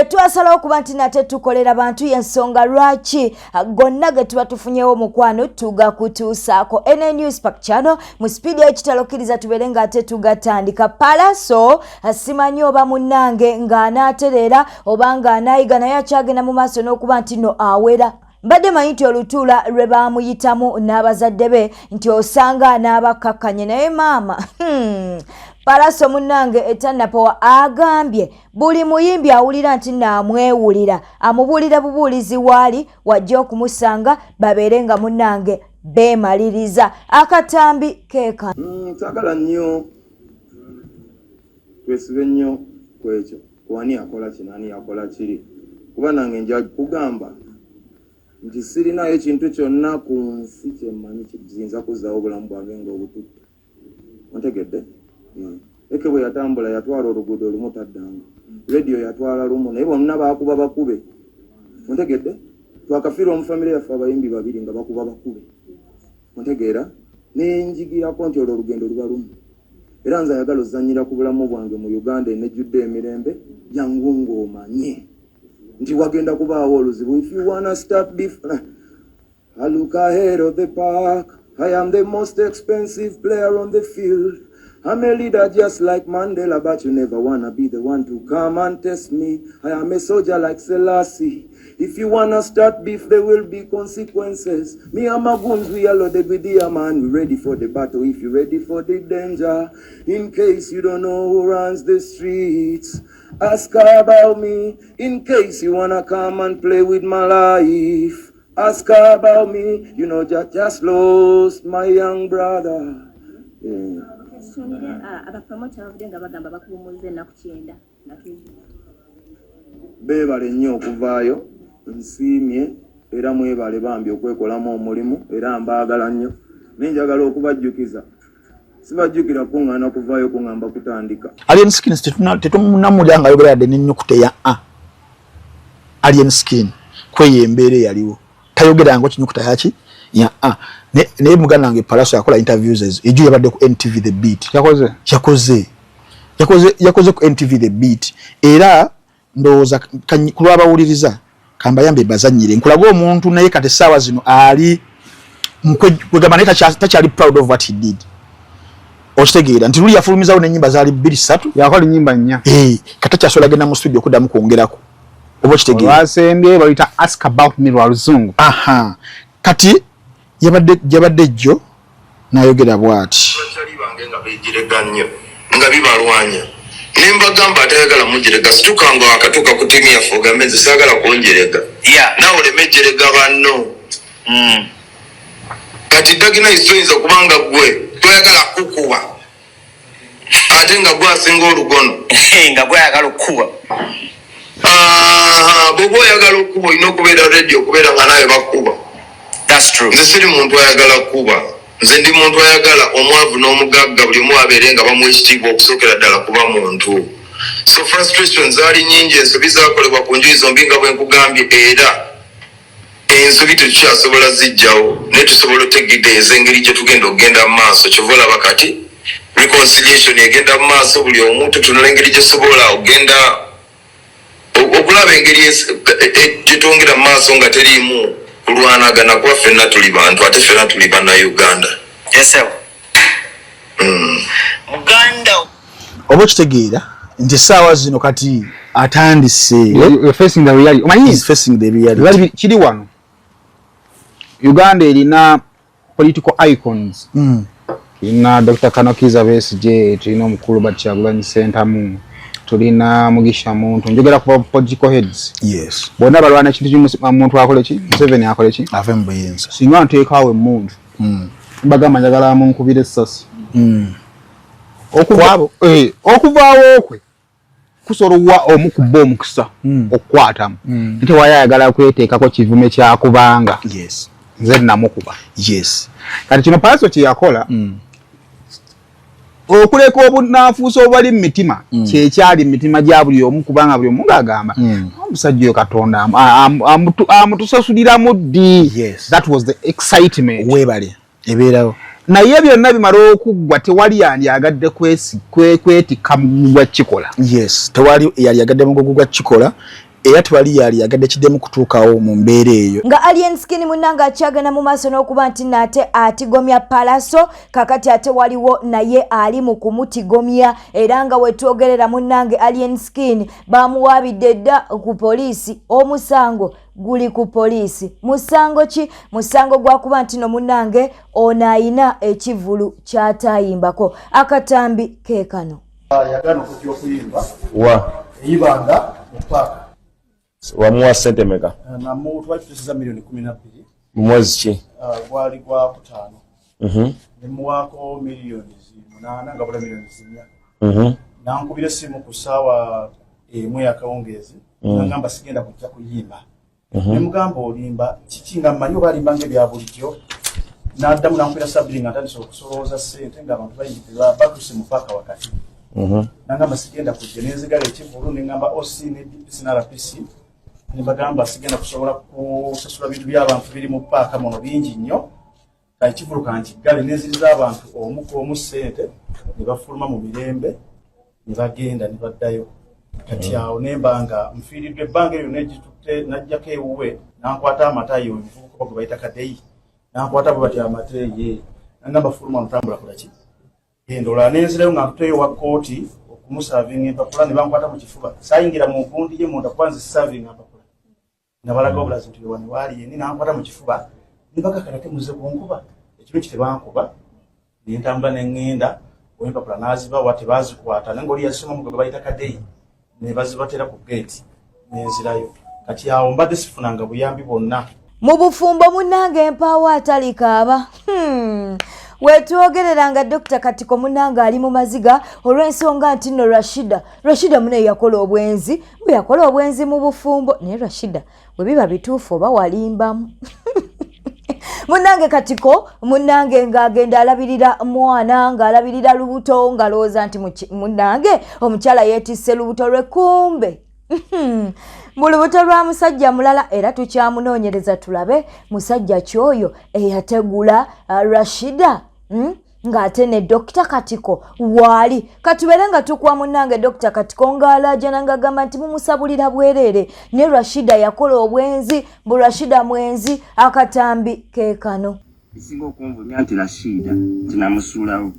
Twasalawo okuba nti nate tukolera bantu y'ensonga lwaki gonna ge tuba tufunyewo mukwano tugakutuusaako. NN News Park Channel mu speed y'ekitalokkiriza tubeere ng'ate tugatandika. Palaso simanyi oba munnange ng'anaaterera oba ng'anaayiga naye akyagenda mu maaso n'okuba nti no awera. Mbadde manyi nti olutuula lwe baamuyitamu n'abazadde be nti osanga n'abakkakkanye naye maama Palaso munnange etannapowa agambye buli muyimbi awulira nti naamwewulira amubuulira bubuulizi waali wajja okumusanga babeere nga munnange beemaliriza akatambi keeka. Sagala nnyo twesibe nnyo kwekyo kuwani akola kinani akola kiri kuba nange nja kugamba nti sirinayo ekintu kyonna ku nsi kyemmanyi kiyinza kuzzaawo obulamu bwange ng'obututte. Ontegedde? Eke bwe yatambula yatwala oluguudo lumu taddanga. Radio yatwala lumu naye bonna baakuba bakube. Ontegedde? Twakafiira omufamire yaffe abayimbi babiri nga bakuba bakube. Ontegeera? Ne njigirako nti olwo olugendo luba lumu. Era nze ayagala ozannyira ku bulamu bwange mu Uganda enejjudde emirembe jangu ng'omanye nti wagenda kubaawo oluzibu. If you wanna start different, I look ahead of the park. I am the most expensive player on the field. I'm a leader just like Mandela, but you never wanna be the one to come and test me. I am a soldier like Selassie. If you wanna start beef, there will be consequences. Me and my goons, we are loaded with the man. We ready for the battle if you're ready for the danger. In case you don't know who runs the streets, ask about me. In case you wanna come and play with my life, ask about me. You know, just lost my young brother. Yeah. Beebale nnyo okuvaayo nsiimye era mwebale bambi okwekolamu omulimu era mbaagala nnyo nenjagala okubajjukiza sibajjukira kuŋŋaana kuvaayo kuŋŋamba kutandika. Alien Skin tetumunamulya nga ayogera yadde n'ennyukuta ya a. Alien Skin kweyo embeera eyaliwo tayogera ngo kinyukuta yaki ya a. Naye muganda wange Palaso yakola interviews ejo yabadde ku NTV The Beat. Yakoze ku NTV The Beat. Era ndowooza kulwabawuliriza kamba yambe bazanyire nkulaga omuntu naye kati essaawa zino ali kwegamba naye takyali proud of what he did. Okitegeera nti luli yafulumizawo n'ennyimba zaali 2-3 yakola ennyimba 4 kati takyasobola genda mu studio okuddamu kwongerako oba okitegeera olwasembye baluyita Ask About Me lwa Luzungu. Kati yabadde jjo n'ayogera bw'ati nga bibalwanya nembagamba atayagala mujerega situkanga wakatuka kutemia foga mezi sagala kunjerega nawe lemejjerega banno kati tagina isoyinza kubanga gwe toyagala kukuba ate nga gwe asinga olugono nga gwe ayagala okukuba bw'oba oyagala okukuba olina okubeera ready okubeera nga nawe bakuba. Nze siri muntu ayagala kuba. Nze ndi muntu ayagala omwavu n'omugagga buli omu abeere nga bamuwa ekitiibwa okusookera ddala kuba muntu. So frustrations zaali nnyingi, ensobi zaakolebwa ku njuyi zombi nga bwe nkugambye, era ensobi tetukyasobola zijjawo naye tusobola otegedeeza engeri gye tugenda okugenda mu maaso. Kyova olaba kati reconciliation egenda mu maaso, buli omu tutunula engeri gye sobola okugenda okulaba engeri gye twongera mu maaso nga teriimu kulwanagana kuba ffenna tuli bantu ate ffenna tuli bannayuganda. Muganda oba kitegeera nti essaawa zino kati atandise facing the reality. Omanyi facing the reality kiri wano Uganda erina political icons. Tulina Dr. Kanokiza Besigye, tulina omukulu Kyagulanyi Ssentamu, tulina Mugisha Muntu, njogera ku political heads. Yes. Bonna balwana ekintu kimu muntu akole ki? Museveni akole ki? Ave mu buyinza. Singa nteekaawo emundu. Mbagamba njagala munkubira essasi. Okuvaawo okwe kusolwa omukuba omukisa okukwatamu. Nti wayagala kweteekako kivume kyakubanga. Yes. Nze namukuba. Yes. Kati kino Palaso kye yakola okuleka obunanfuusa obali mu mitima kyekyali mu mitima gya buli omu kubanga buli omu ng'agamba omusajja oyo Katonda amutusasuliramu ddi. Yes. That was the excitement. Weebale ebeerawo. Naye byonna bimala okuggwa tewali yandyagadde kwetikka mu gwa kikola. Yes. Tewali yali yagadde mu gwa kikola eyatwali yali yagadde kiddemu kutuukawo mu mbeera eyo nga Alien Skin munanga akyagenda mu maaso n'okuba nti nate atigomya Palaso kakati ate waliwo naye ali mu kumutigomya era nga wetwogerera munange Alien Skin bamuwabidde dda ku poliisi omusango guli ku poliisi musango ki musango gwakuba nti no munange ono ayina ekivulu kyatayimbako akatambi keekano yagana okujja okuyimba wa eyibanga mu paaka wamuwa sente meka namu twakitusiza milioni 12 mu mwezi ki gwali gwa kutaano nemuwaako miliyoni 8 nga bula miliyoni 4 nankubira essimu ku ssaawa emu yakawungeezi nagamba sigenda kujja kuyimba nemugamba olimba kiki nga mmanyi oba alimba ng'ebya bulijjo n'addamu nankubira sabiri nga ntandise okusolooza ssente ng'abantu bayingirira batuse mu paaka wakati nagamba sigenda kujja nenzigala ekivulu neŋŋamba OC ne DPC n'RPC nebagamba sigenda kusobola kusasula bintu by'abantu biri mu paaka muno bingi nnyo ekivulu kankiggale nenziriza abantu omu ku omu ssente ne bafuluma mu mirembe ne bagenda ne baddayo kati awo nemba nga nfiiriddwa ebbanga eryo negitutte najjako ewuwe nankwata amatayo envubuka gwe bayita kadeyi nankwata bwe bati amateeye nangamba fuluma notambula kulaki endola nenzirayo nga ntuteyo wa kooti okumusavinga empapula ne bankwata mu kifuba saayingira mu nkundi ye munda kwanza sisavinga empapula nga balaga obulazi nti wani waali yeni nankwata mu kifuba ne bakakalate muze kunkuba ekiro kitebankuba nentambula neŋŋenda empapula nazibawa tebazikwata nange oli yazisoma mu gwe bayita kadeyi ne bazibatera ku gate nenzirayo kati awo mbadde sifunanga buyambi bwonna mu bufumbo munange empaawo atalikaaba wetwogereranga Dr. Katiko munanga ali mu maziga olw'ensonga nti nno Rashida mune yakola obwenzi bwe yakola obwenzi mu bufumbo naye Rashida bwe biba bituufu oba walimbamu munange Katiko munange ng'agenda alabirira mwana ng'alabirira lubuto ng'alowooza nti munange omukyala yeetisse lubuto lwe kumbe mu lubuto lwa musajja mulala era tukyamunoonyereza tulabe musajja kyoyo eyategula Rashida ng'ate ne Dr. Katiko waali katubere nga tukwa munange Dr. Katiko ng'alaajana ng'agamba nti mumusabulira bwereere ne Rashida yakola obwenzi mbu Rashida mwenzi akatambi keekano isinga okunvunya nti Rashida tinamusuulawo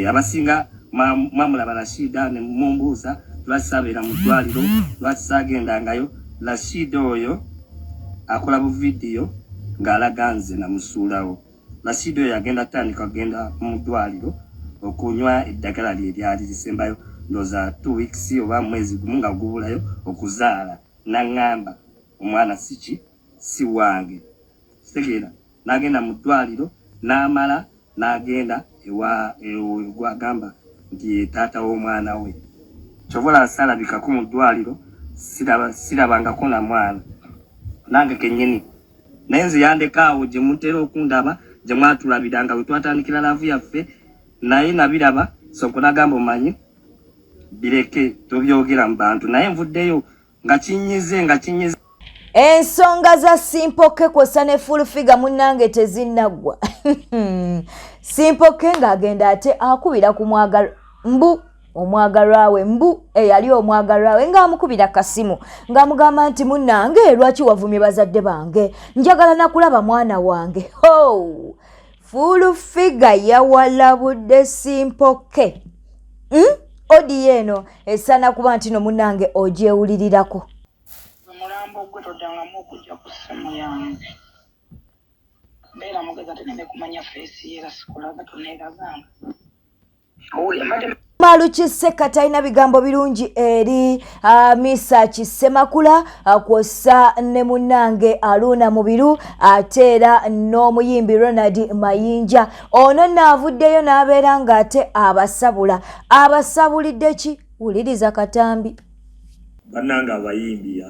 abasinga mwamulaba Rashida ne mumbuuza lwakisabeera mu ddwaliro lwakisagendangayo Rashida oyo akola bu vidiyo ng'alaga nze namusuulawo Rashida oyo agenda tandika agenda mu ddwaliro okunywa eddagala lye lyali lisembayo ndooza 2 weeks oba mwezi gumu nga gubulayo okuzaala naŋŋamba omwana si wange kitegeera n'agenda mu ddwaliro n'amala n'agenda gwagamba nti taata w'omwana we kyovola salabikako mu ddwaliro sirabangako na mwana nange kennyini naye nze yandeka awo gye mutera okundaba gye mwatulabiranga bwe twatandikira laavu yaffe naye nabiraba sonko nagamba omanyi bireke tobyogera mu bantu naye nvuddeyo nga kinyize ensonga za Simpoke kwosa ne full figure munange tezinnaggwa Simpoke ng'agenda ate akubira ku omwagalwa we mbu eyali omwagalwa we ng'amukubira kasimu ng'amugamba nti munnange lwaki wavumye bazadde bange njagala nakulaba mwana wange full figure yawalabudde Simpoke odi eno esana kuba nti no munnange ogyewulirirako omulambo gwe toddangamu okujja ku ssimu yange mbeera mugeza tegende kumanya feesi era sikulaga toneeraganga Malu Kiseka talina bigambo birungi eri Misa Kisemakula kwosa ne munange Aluna Mubiru ate era n'omuyimbi Ronald Mayinja ono naavuddeyo n'abeera ng'ate abasabulidde ki wuliriza katambi bannanga abayimbi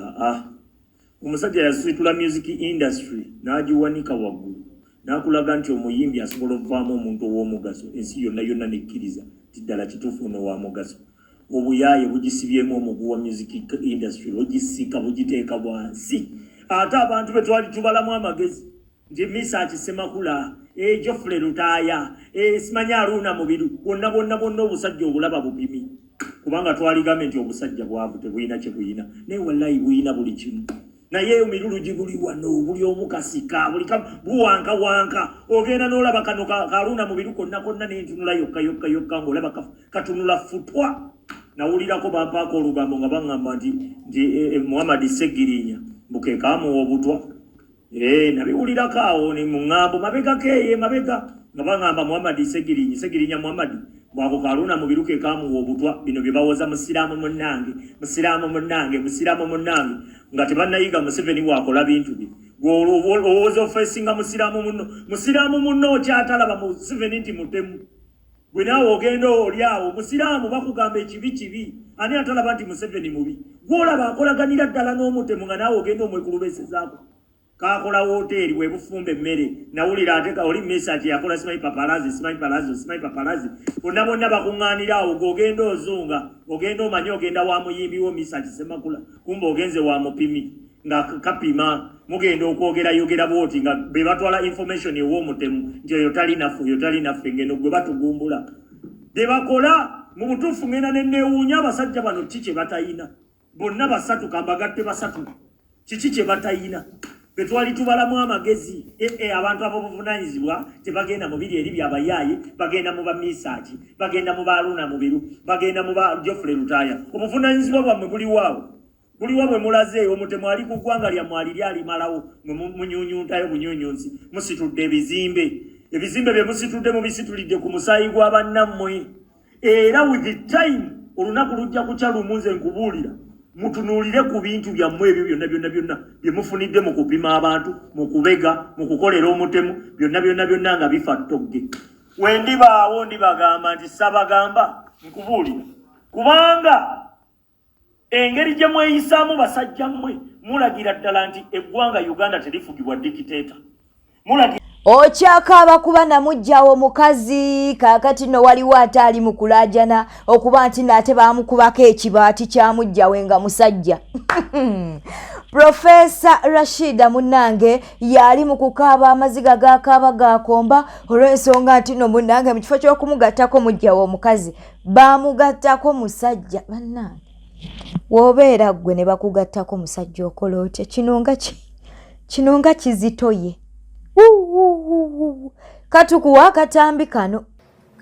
omusajja yasitula music industry n'agiwanika waggulu n'akulaga nti omuyimbi asobola okuvaamu omuntu ow'omugaso ensi yonna nekkiriza tiddala kituufu ono wa mugaso obuyaaye bugisibyemu omugu wa music industry ogisika bugiteeka bwansi ate abantu be twali tubalamu amagezi nti Misa Kisemakula Geoffrey Lutaaya simanyi Aluna Mubiru bonna obusajja obulaba bupimi kubanga twaligambe nti obusajja bwavu tebulina kye buyina naye wallahi buyina buli kimu naye omilulugi buli wano buli omukasika buli buwanka ogenda n'olaba kano kaluna mu biru konna n'entunula yokka ng'olaba katunula futwa nawulirako bampaako olugambo nga baŋŋamba nti Muhammad Segirinya mbukeekaamuwa obutwa nabiwulirako awo ne mu ŋŋambo mabega nga baŋŋamba Muhammad Segirinya Muhammad bwako kaluna mu biru keekaamuwa obutwa bino bye bawoza musiraamu munnange nga tebannayiga Museveni wakola bintu bye olowooza ofeesinga musiraamu munno okyatalaba Museveni nti mutemu gwe naawe ogenda oli awo musiraamu bakugamba ekibi ani atalaba nti Museveni mubi gwolaba akolaganira ddala n'omutemu nga naawe ogenda omwekulubesezaako kakola woteeri bwebufumba emmere nawulira ate oli message yakola simanyi papalazi bonna bakuŋŋaanira awo g'ogenda ozunga ogenda omanyi ogenda wa muyimbi wo message semakula kumba ogenze wa mupimi nga kapima mugenda okwogera bwoti nga be batwala information ew'omutemu nti oyo talinaffe ngeno gwe batugumbula bye bakola mu butuufu ngenda nenneewuunya abasajja bano kiki batayina bonna basatu kambagatte basatu kiki batayina betwali tubalamu amagezi abantu ab'obuvunanyizibwa tebagenda mu biri eri byabayaaye bagenda mu bamisaaki bagenda mu baluna mubiru bagenda mu ba Geoffrey Lutaya obuvunanyizibwa bwammwe buliwa bwe mulaze omutemu ali ku ggwanga lyammwe alimalawo munyunyuntayo bunyunyunsi musitudde ebizimbe bye musitudde mubisitulidde ku musaayi gwa bannammwe era with the time olunaku lujja kukya lumunze nkubuulira mutunuulire ku bintu byammwe ebyo byonna bye mufunidde mu kupima abantu mu kubega mu kukolera omutemu byonna nga bifa ttogge wendibaawo ndibagamba nti sabagamba nkubuulira kubanga engeri gye mweyisaamu basajja mmwe mulagira ddala nti eggwanga Uganda terifugibwa dikiteeta okyakaaba kuba namugjawo omukazi kaakati nno waliwo ate ali mu kulaajana okuba nti naate baamukubako ekibaati kyamugjawe nga musajja Profesa Rashida munnange yali mu kukaaba amaziga gakaaba gakomba olw'ensonga nti nno munnange mu kifo ky'okumugattako mugjawo omukazi baamugattako musajja bannange wobeera ggwe ne bakugattako musajja okola otya kino nga kizitoye katukuwa akatambi kano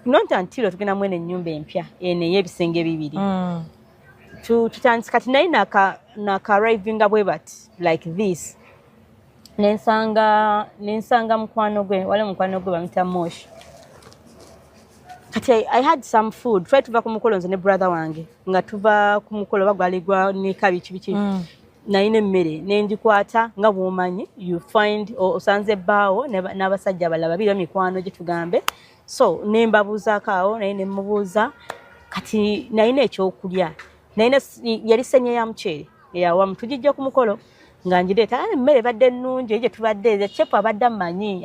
nontantiro tugenda mwene ennyumba empya eno ey'ebisenge bibiri tutandise kati naye naka-arrivinga bwe bati like this nensanga mukwano gwe wale mukwano gwe bamita Moshi kati I had some food try tuva ku mukolo nze ne brother wange nga tuva ku mukolo bagwaligwa ne kabichi biki naine mmere nendikwata nga bwomanyi you find osanze bawo n'abasajja abalala babiri mikwano gye tugambe so nembabuuzaako awo naye nemubuuza kati naine ekyokulya naine yali senya ya muceere eyawamu tugijja ku mukolo nga ngireeta emmere badde ennungi gye tubadde chefu abadde amanyi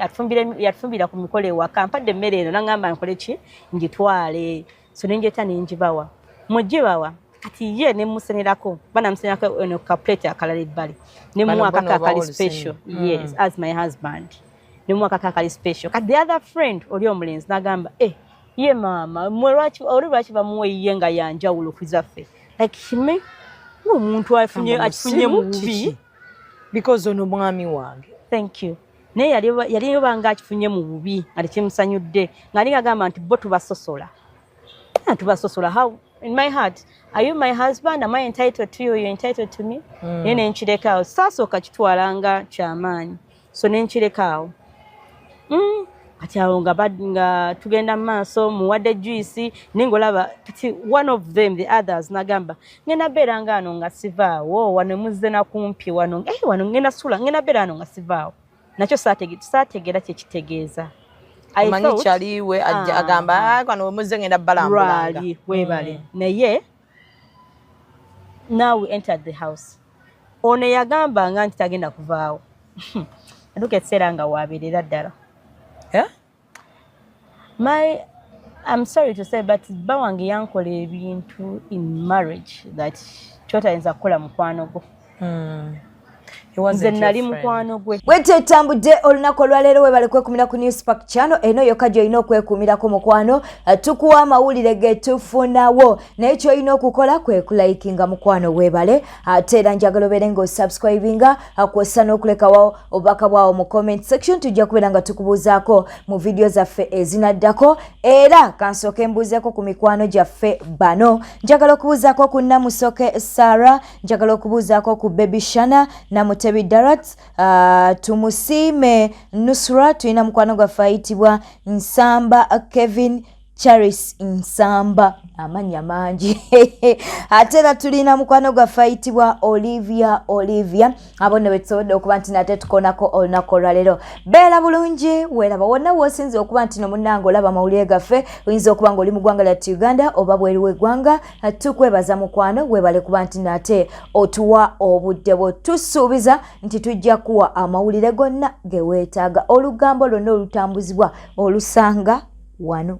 yatufumbira ku mikolo ewaka mpadde emmere eno nangamba nkole ki ngitwale so nenjeta nenjibawa mugibawa kati ye nemusenerako banamusenerako eno kaplete akalala ebbali nemuwaka kakali special yes as my husband nemuwaka kakali special kati the other friend oli omulenzi nagamba ye mama lwaki bamuwe ye nga yanjawulo kuzaffe like hime omuntu afunye mu bubi because ono mwami wange thank you naye yali banga akifunye mu bubi nga tekimusanyudde nga nigagamba nti bo tubasosola how in my heart are you my husband am I entitled to you you're entitled to me nene nchirekawo sasooka kitwalanga kyamaanyi so nenchirekawo ati awo nga tugenda maaso muwadde juice ningolaba kati one of them the others nagamba ngenda beera nga ano nga sivaawo wano muzze nakumpi wano ngenda sula ngenda beera ano nga sivaawo nakyo saategeera kyekitegeeza amanyi kyaliwe agamba kwano muzze ngenda balambulanga webale naye now we entered the house ono yagamba nga nti tagenda kuvaawo atuka ekiseera nga wabeerera ddala I'm sorry to say but bawange yankola ebintu in marriage that kyotayinza kukola mukwano gwo nze nali mukwano gwe. Bwete tambudde olunaku olwaleero webale kwekumira ku Newspark channel eno yokka gy'olina okwekumirako mukwano. Tukuwa amawulire ge tufunawo naye ky'olina okukola kwe kulayikinga mukwano webale ate era njagala obeere ng'osubscribinga kw'ossa n'okulekawo obubaka bwawo mu comment section tujja kubeera nga tukubuuzaako mu vidiyo zaffe ezinaddako era kansooke mbuuzeeko ku mikwano gyaffe bano. Njagala okubuuzaako ku Namusoke Sarah, njagala okubuuzaako ku Baby Shana Namutebi Darat, tumusiime Nusra, tulina mukwano gwaffe ayitibwa Nsamba Kevin Charis Nsamba, amanya mangi. Ate era tulina mukwano gwaffe ayitibwa Olivia. Abo ne betusobodde okuba nti nate tukonako olunaku olwaleero. Beera bulungi, weeraba wonna w'osinze okuba nti no munnange olaba amawulire gaffe, oyinza okuba ng'oli mu ggwanga lya Uganda oba bweru w'eggwanga. Tukwebaza mukwano, weebale kuba nti nate otuwa obudde bwo. Tusuubiza nti tujja kuwa amawulire gonna ge weetaaga. Olugambo lwonna olutambuzibwa olusanga wano.